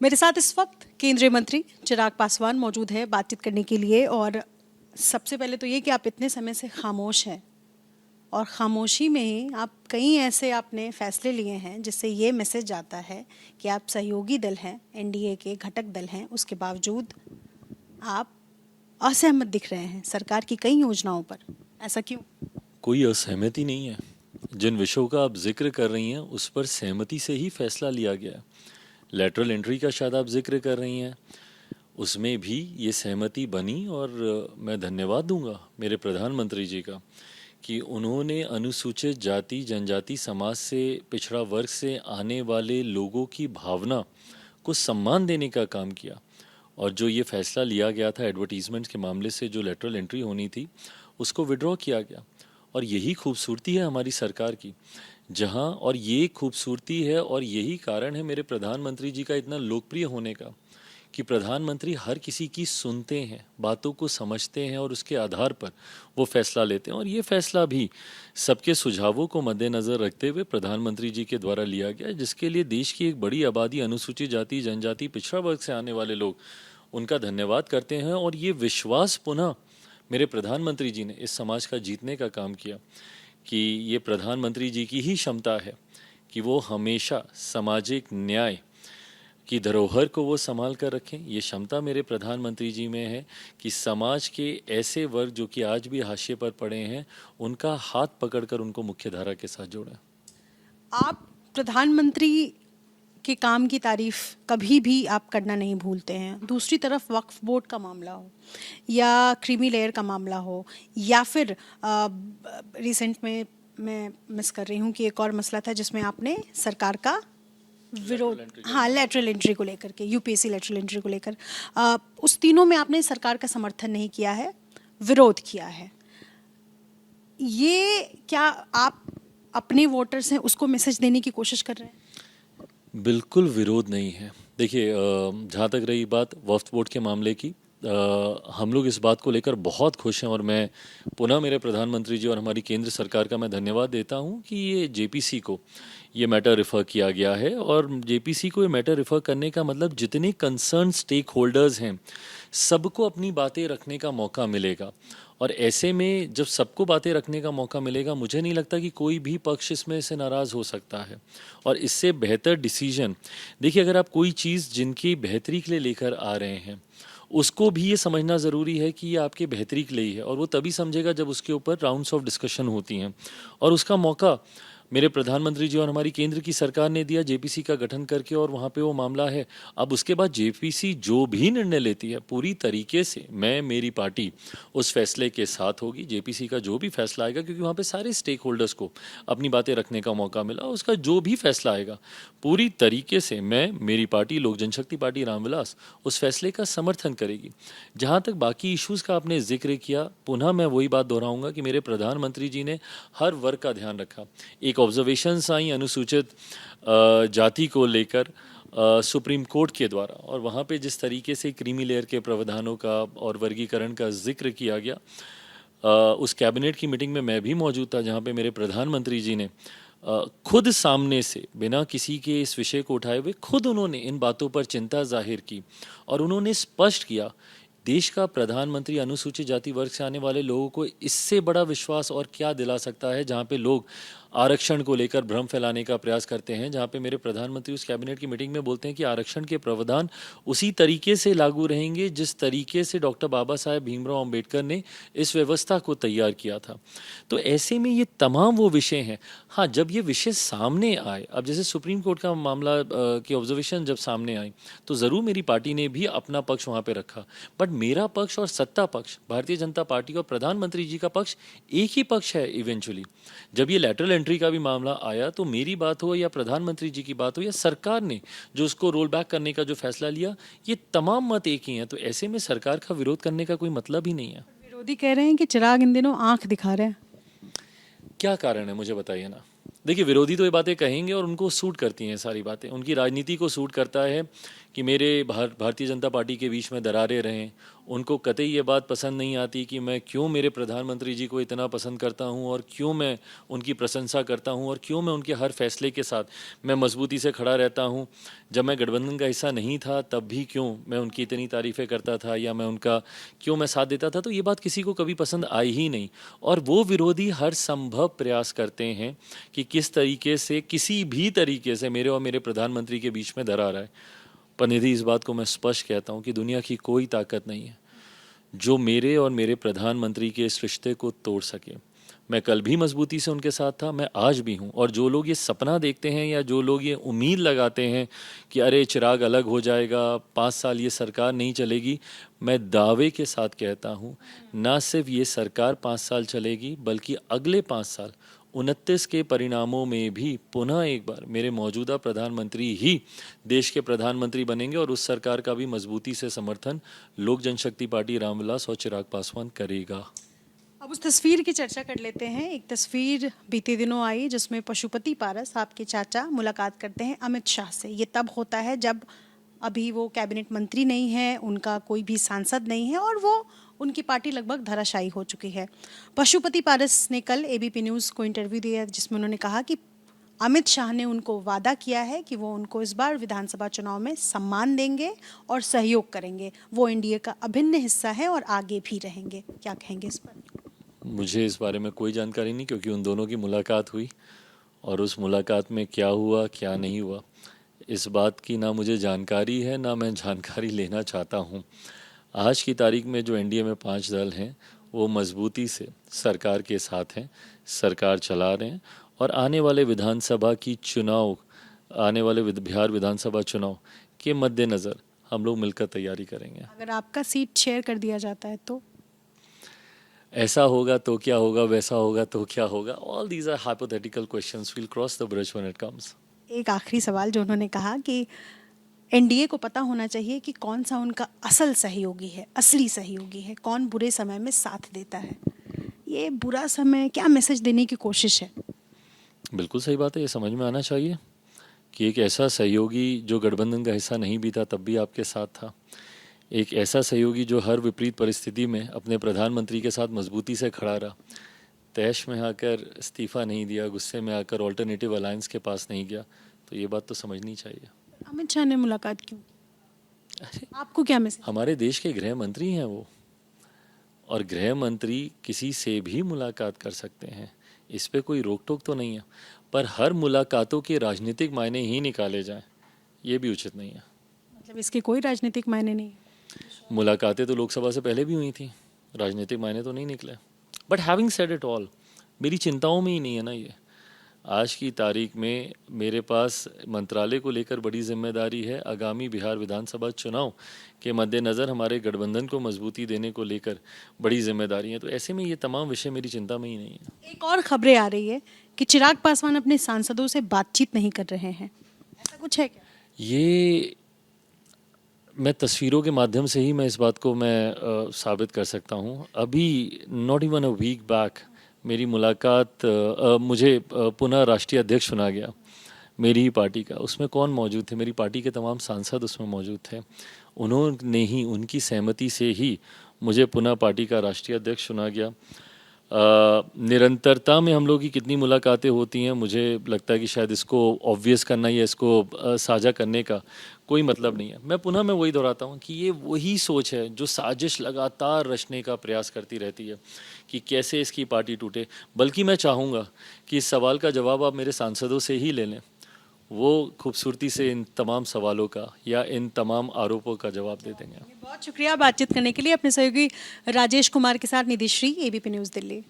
मेरे साथ इस वक्त केंद्रीय मंत्री चिराग पासवान मौजूद है बातचीत करने के लिए। और सबसे पहले तो ये कि आप इतने समय से खामोश हैं और खामोशी में ही आप कई ऐसे आपने फैसले लिए हैं जिससे ये मैसेज जाता है कि आप सहयोगी दल हैं, एनडीए के घटक दल हैं, उसके बावजूद आप असहमत दिख रहे हैं सरकार की कई योजनाओं पर। ऐसा क्यों? कोई असहमति नहीं है। जिन विषयों का आप जिक्र कर रही हैं उस पर सहमति से ही फैसला लिया गया है। लेटरल एंट्री का शायद आप जिक्र कर रही हैं, उसमें भी ये सहमति बनी। और मैं धन्यवाद दूंगा मेरे प्रधानमंत्री जी का कि उन्होंने अनुसूचित जाति जनजाति समाज से, पिछड़ा वर्ग से आने वाले लोगों की भावना को सम्मान देने का काम किया। और जो ये फैसला लिया गया था एडवर्टीजमेंट के मामले से, जो लेटरल एंट्री होनी थी उसको विड्रॉ किया गया। और यही खूबसूरती है हमारी सरकार की, जहां, और ये खूबसूरती है और यही कारण है मेरे प्रधानमंत्री जी का इतना लोकप्रिय होने का, कि प्रधानमंत्री हर किसी की सुनते हैं, बातों को समझते हैं और उसके आधार पर वो फैसला लेते हैं। और ये फैसला भी सबके सुझावों को मद्देनज़र रखते हुए प्रधानमंत्री जी के द्वारा लिया गया, जिसके लिए देश की एक बड़ी आबादी अनुसूचित जाति जनजाति पिछड़ा वर्ग से आने वाले लोग उनका धन्यवाद करते हैं। और ये विश्वास पुनः मेरे प्रधानमंत्री जी ने इस समाज का जीतने का काम किया कि ये प्रधानमंत्री जी की ही क्षमता है कि वो हमेशा सामाजिक न्याय की धरोहर को वो संभाल कर रखें। ये क्षमता मेरे प्रधानमंत्री जी में है कि समाज के ऐसे वर्ग जो कि आज भी हाशिए पर पड़े हैं, उनका हाथ पकड़कर उनको मुख्य धारा के साथ जोड़ें। आप प्रधानमंत्री के काम की तारीफ कभी भी आप करना नहीं भूलते हैं। दूसरी तरफ वक्फ बोर्ड का मामला हो या क्रीमी लेयर का मामला हो या फिर रिसेंट में मैं मिस कर रही हूँ कि एक और मसला था जिसमें आपने सरकार का विरोध, हाँ, लेटरल एंट्री को लेकर के, यूपीएससी लेटरल एंट्री को लेकर, उस तीनों में आपने सरकार का समर्थन नहीं किया है, विरोध किया है। ये क्या आप अपने वोटर्स हैं उसको मैसेज देने की कोशिश कर रहे हैं? बिल्कुल विरोध नहीं है। देखिए, जहाँ तक रही बात वक्फ बोर्ड के मामले की, हम लोग इस बात को लेकर बहुत खुश हैं। और मैं पुनः मेरे प्रधानमंत्री जी और हमारी केंद्र सरकार का मैं धन्यवाद देता हूँ कि ये जेपीसी को ये मैटर रेफ़र किया गया है। और जेपीसी को ये मैटर रेफ़र करने का मतलब जितने कंसर्न स्टेक होल्डर्स हैं सबको अपनी बातें रखने का मौका मिलेगा। और ऐसे में जब सबको बातें रखने का मौका मिलेगा, मुझे नहीं लगता कि कोई भी पक्ष इसमें से नाराज़ हो सकता है। और इससे बेहतर डिसीजन, देखिए, अगर आप कोई चीज़ जिनकी बेहतरी के लिए लेकर आ रहे हैं उसको भी ये समझना ज़रूरी है कि ये आपके बेहतरी के लिए ही है। और वो तभी समझेगा जब उसके ऊपर राउंड्स ऑफ डिस्कशन होती हैं। और उसका मौका मेरे प्रधानमंत्री जी और हमारी केंद्र की सरकार ने दिया जेपीसी का गठन करके, और वहाँ पे वो मामला है। अब उसके बाद जेपीसी जो भी निर्णय लेती है पूरी तरीके से मेरी पार्टी उस फैसले के साथ होगी। जेपीसी का जो भी फैसला आएगा, क्योंकि वहाँ पे सारे स्टेक होल्डर्स को अपनी बातें रखने का मौका मिला, उसका जो भी फैसला आएगा पूरी तरीके से मेरी पार्टी लोक जनशक्ति पार्टी रामविलास उस फैसले का समर्थन करेगी। जहाँ तक बाकी इश्यूज़ का आपने जिक्र किया, पुनः मैं वही बात दोहराऊंगा कि मेरे प्रधानमंत्री जी ने हर वर्ग का ध्यान रखा। एक ऑब्जर्वेशंस आई अनुसूचित जाति को लेकर सुप्रीम कोर्ट के द्वारा, और वहाँ पे जिस तरीके से क्रीमी लेयर के प्रावधानों का और वर्गीकरण का जिक्र किया गया, उस कैबिनेट की मीटिंग में मैं भी मौजूद था, जहाँ पे मेरे प्रधानमंत्री जी ने खुद सामने से, बिना किसी के इस विषय को उठाए हुए, खुद उन्होंने इन बातों पर चिंता जाहिर की। और उन्होंने स्पष्ट किया, देश का प्रधानमंत्री अनुसूचित जाति वर्ग से आने वाले लोगों को इससे बड़ा विश्वास और क्या दिला सकता है, जहाँ पे लोग आरक्षण को लेकर भ्रम फैलाने का प्रयास करते हैं, जहाँ पे मेरे प्रधानमंत्री उस कैबिनेट की मीटिंग में बोलते हैं कि आरक्षण के प्रावधान उसी तरीके से लागू रहेंगे जिस तरीके से डॉक्टर बाबा साहेब भीमराव अंबेडकर ने इस व्यवस्था को तैयार किया था। तो ऐसे में ये तमाम वो विषय हैं। हाँ, जब ये विषय सामने आए, अब जैसे सुप्रीम कोर्ट का मामला की ऑब्जर्वेशन जब सामने आई, तो ज़रूर मेरी पार्टी ने भी अपना पक्ष वहाँ पे रखा। बट मेरा पक्ष और सत्ता पक्ष, भारतीय जनता पार्टी और प्रधानमंत्री जी का पक्ष एक ही पक्ष है। इवेंचुअली जब ये लेटरल एंट्री का भी मामला आया, तो मेरी बात हो या प्रधानमंत्री जी की बात हो या सरकार ने जो उसको रोल बैक करने का जो फैसला लिया, ये तमाम मत एक ही हैं। तो ऐसे में सरकार का विरोध करने का कोई मतलब ही नहीं है। विरोधी कह रहे हैं कि चिराग इन दिनों आंख दिखा रहे हैं। क्या कारण है, मुझे बताइए ना। देखिए, विरोधी तो ये बातें कहेंगे और उनको सूट करती हैं सारी बातें, उनकी राजनीति को सूट करता है कि मेरे भारतीय जनता पार्टी के बीच में दरारें रहें उनको कतई ये बात पसंद नहीं आती कि मैं क्यों मेरे प्रधानमंत्री जी को इतना पसंद करता हूं और क्यों मैं उनकी प्रशंसा करता हूं और क्यों मैं उनके हर फैसले के साथ मैं मजबूती से खड़ा रहता हूं। जब मैं गठबंधन का हिस्सा नहीं था तब भी क्यों मैं उनकी इतनी तारीफ़ें करता था या मैं उनका क्यों मैं साथ देता था, तो ये बात किसी को कभी पसंद आई ही नहीं। और वो विरोधी हर संभव प्रयास करते हैं कि किस तरीके से किसी भी तरीके से मेरे और मेरे प्रधानमंत्री के बीच में दरार आए। पर निधि, इस बात को मैं स्पष्ट कहता हूँ कि दुनिया की कोई ताकत नहीं है जो मेरे और मेरे प्रधानमंत्री के इस रिश्ते को तोड़ सके। मैं कल भी मजबूती से उनके साथ था, मैं आज भी हूँ। और जो लोग ये सपना देखते हैं या जो लोग ये उम्मीद लगाते हैं कि अरे चिराग अलग हो जाएगा, 5 साल ये सरकार नहीं चलेगी, मैं दावे के साथ कहता हूँ ना सिर्फ ये सरकार 5 साल चलेगी बल्कि अगले 5 साल 29 के परिणामों में भी पुनः एक बार मेरे मौजूदा प्रधानमंत्री ही देश के प्रधानमंत्री बनेंगे और उस सरकार का भी मजबूती से समर्थन लोक जनशक्ति पार्टी रामविलास और चिराग पासवान करेगा। अब उस तस्वीर की चर्चा कर लेते हैं। एक तस्वीर बीते दिनों आई जिसमें पशुपति पारस, आपके चाचा, मुलाकात करते हैं अमित शाह से। ये तब होता है जब अभी वो कैबिनेट मंत्री नहीं है, उनका कोई भी सांसद नहीं है और वो उनकी पार्टी लगभग धराशायी हो चुकी है। पशुपति पारस ने कल एबीपी न्यूज़ को इंटरव्यू दिया जिसमें उन्होंने कहा कि अमित शाह ने उनको वादा किया है कि वो उनको इस बार विधानसभा चुनाव में सम्मान देंगे और सहयोग करेंगे। वो एनडीए का अभिन्न हिस्सा है और आगे भी रहेंगे। क्या कहेंगे इस पर? मुझे इस बारे में कोई जानकारी नहीं, क्योंकि उन दोनों की मुलाकात हुई और उस मुलाकात में क्या हुआ क्या नहीं हुआ इस बात की ना मुझे जानकारी है ना मैं जानकारी लेना चाहता हूँ। आज की तारीख में जो एनडीए में 5 दल हैं वो मजबूती से सरकार के साथ हैं, सरकार चला रहे हैं और आने वाले विधानसभा की चुनाव, आने वाले बिहार विधानसभा चुनाव के मद्देनज़र हम लोग मिलकर तैयारी करेंगे। अगर आपका सीट शेयर कर दिया जाता है तो? ऐसा होगा तो क्या होगा, वैसा होगा तो क्या होगा, all these are hypothetical questions, will cross the bridge when it comes. एक आखिरी सवाल जो उन्होंने कहा कि एनडीए को पता होना चाहिए कि कौन सा उनका असल सहयोगी है, असली सहयोगी है, कौन बुरे समय में साथ देता है। ये बुरा समय क्या मैसेज देने की कोशिश है? बिल्कुल सही बात है, ये समझ में आना चाहिए कि एक ऐसा सहयोगी जो गठबंधन का हिस्सा नहीं भी था तब भी आपके साथ था, एक ऐसा सहयोगी जो हर विपरीत परिस्थिति में अपने प्रधानमंत्री के साथ मजबूती से खड़ा रहा, तैश में आकर इस्तीफा नहीं दिया, गुस्से में आकर ऑल्टरनेटिव अलायंस के पास नहीं गया, तो ये बात तो समझनी चाहिए। अमित शाह ने मुलाकात क्यों? आपको क्या मैसेज? हमारे देश के गृह मंत्री हैं वो, और गृह मंत्री किसी से भी मुलाकात कर सकते हैं, इस पे कोई रोक टोक तो नहीं है। पर हर मुलाकातों के राजनीतिक मायने ही निकाले जाएं, ये भी उचित नहीं है। मतलब इसके कोई राजनीतिक मायने नहीं? मुलाकातें तो लोकसभा से पहले भी हुई थी, राजनीतिक मायने तो नहीं निकले। But having said it all, मेरी चिंताओं में ही नहीं है ना ये। आज की तारीख में मेरे पास मंत्रालय को लेकर बड़ी जिम्मेदारी है। आगामी बिहार विधानसभा चुनाव के मद्देनज़र हमारे गठबंधन को मजबूती देने को लेकर बड़ी जिम्मेदारी है, तो ऐसे में ये तमाम विषय मेरी चिंता में ही नहीं है। एक और खबरें आ रही है कि चिराग पासवान अपने सांसदों से बातचीत नहीं कर रहे हैं, ऐसा कुछ है क्या? ये मैं तस्वीरों के माध्यम से ही मैं इस बात को मैं साबित कर सकता हूँ। अभी not even a week back मेरी मुलाकात, मुझे पुनः राष्ट्रीय अध्यक्ष चुना गया मेरी ही पार्टी का। उसमें कौन मौजूद थे? मेरी पार्टी के तमाम सांसद उसमें मौजूद थे। उन्होंने ही, उनकी सहमति से ही मुझे पुनः पार्टी का राष्ट्रीय अध्यक्ष चुना गया। निरंतरता में हम लोग की कितनी मुलाकातें होती हैं, मुझे लगता है कि शायद इसको ऑब्वियस करना या इसको साझा करने का कोई मतलब नहीं है। मैं वही दोहराता हूँ कि ये वही सोच है जो साजिश लगातार रचने का प्रयास करती रहती है कि कैसे इसकी पार्टी टूटे। बल्कि मैं चाहूँगा कि इस सवाल का जवाब आप मेरे सांसदों से ही ले लें, वो खूबसूरती से इन तमाम सवालों का या इन तमाम आरोपों का जवाब दे देंगे। बहुत शुक्रिया बातचीत करने के लिए। अपने सहयोगी राजेश कुमार के साथ निधि श्री, एबीपी न्यूज़ दिल्ली।